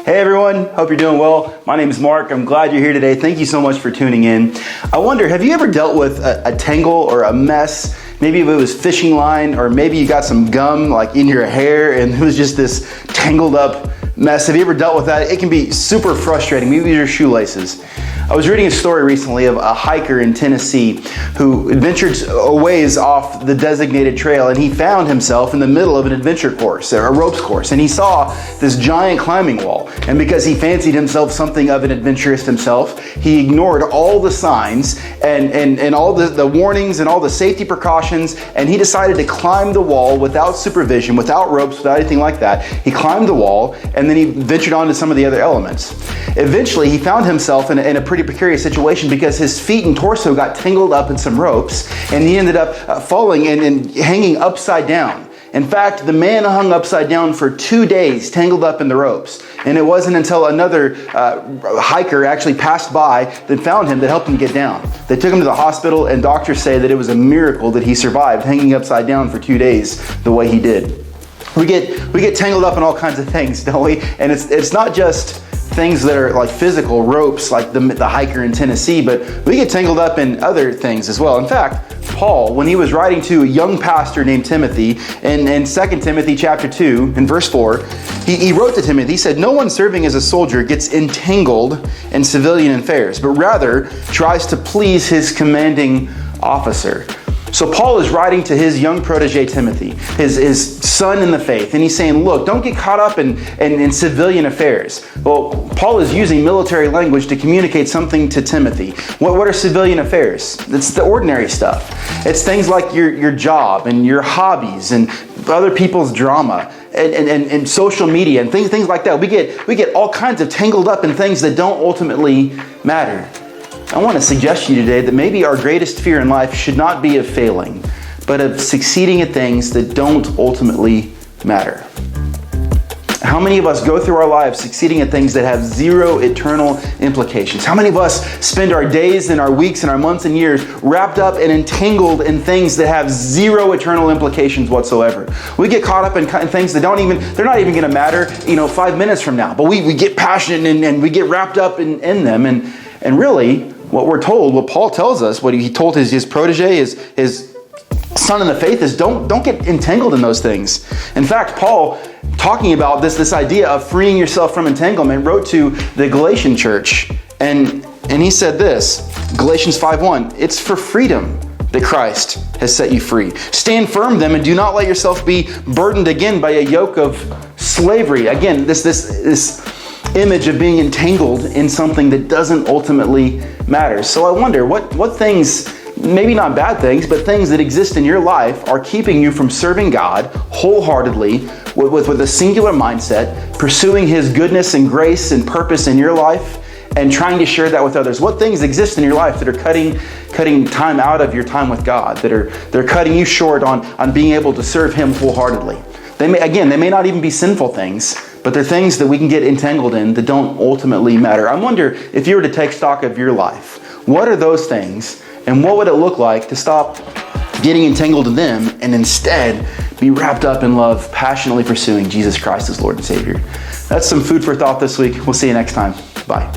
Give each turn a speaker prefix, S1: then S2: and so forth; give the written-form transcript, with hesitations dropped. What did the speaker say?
S1: Hey everyone, hope you're doing well. My name is Mark. I'm glad you're here today. Thank you so much for tuning in. I wonder, have you ever dealt with a tangle or a mess? Maybe if it was fishing line, or maybe you got some gum like in your hair and it was just this tangled up mess. Have you ever dealt with that? It can be super frustrating. Maybe your shoelaces. I was reading a story recently of a hiker in Tennessee who ventured a ways off the designated trail, and he found himself in the middle of an adventure course, or a ropes course, and he saw this giant climbing wall. And because he fancied himself something of an adventurist himself, he ignored all the signs and all the warnings and all the safety precautions, and he decided to climb the wall without supervision, without ropes, without anything like that. He climbed the wall, and then he ventured on to some of the other elements. Eventually, he found himself in a pretty precarious situation because his feet and torso got tangled up in some ropes, and he ended up falling and hanging upside down. In fact, the man hung upside down for 2 days, tangled up in the ropes. And it wasn't until another hiker actually passed by that found him, that helped him get down. They took him to the hospital, and doctors say that it was a miracle that he survived hanging upside down for 2 days the way he did. We get tangled up in all kinds of things, don't we? And it's not just things that are like physical ropes, like the hiker in Tennessee, but we get tangled up in other things as well. In fact, Paul, when he was writing to a young pastor named Timothy, in 2 Timothy chapter 2, in verse 4, he wrote to Timothy, he said, "No one serving as a soldier gets entangled in civilian affairs, but rather tries to please his commanding officer." So Paul is writing to his young protege Timothy, his son in the faith, and he's saying, look, don't get caught up in civilian affairs. Well, Paul is using military language to communicate something to Timothy. What are civilian affairs? It's the ordinary stuff. It's things like your job and your hobbies and other people's drama and social media and things like that. We get all kinds of tangled up in things that don't ultimately matter. I want to suggest to you today that maybe our greatest fear in life should not be of failing, but of succeeding at things that don't ultimately matter. How many of us go through our lives succeeding at things that have zero eternal implications? How many of us spend our days and our weeks and our months and years wrapped up and entangled in things that have zero eternal implications whatsoever? We get caught up in things that they're not even going to matter, 5 minutes from now, but we get passionate and we get wrapped up in them. And really, what Paul tells us, what he told his protege, his son in the faith, is don't get entangled in those things. In fact, Paul, talking about this idea of freeing yourself from entanglement, wrote to the Galatian church, and he said this, Galatians 5:1, "It's for freedom that Christ has set you free. Stand firm then, and do not let yourself be burdened again by a yoke of slavery." Again, this image of being entangled in something that doesn't ultimately matter. So I wonder, what things, maybe not bad things, but things that exist in your life are keeping you from serving God wholeheartedly with a singular mindset, pursuing His goodness and grace and purpose in your life, and trying to share that with others? What things exist in your life that are cutting time out of your time with God, they're cutting you short on being able to serve Him wholeheartedly? They may not even be sinful things, but they're things that we can get entangled in that don't ultimately matter. I wonder, if you were to take stock of your life, what are those things, and what would it look like to stop getting entangled in them and instead be wrapped up in love, passionately pursuing Jesus Christ as Lord and Savior? That's some food for thought this week. We'll see you next time. Bye.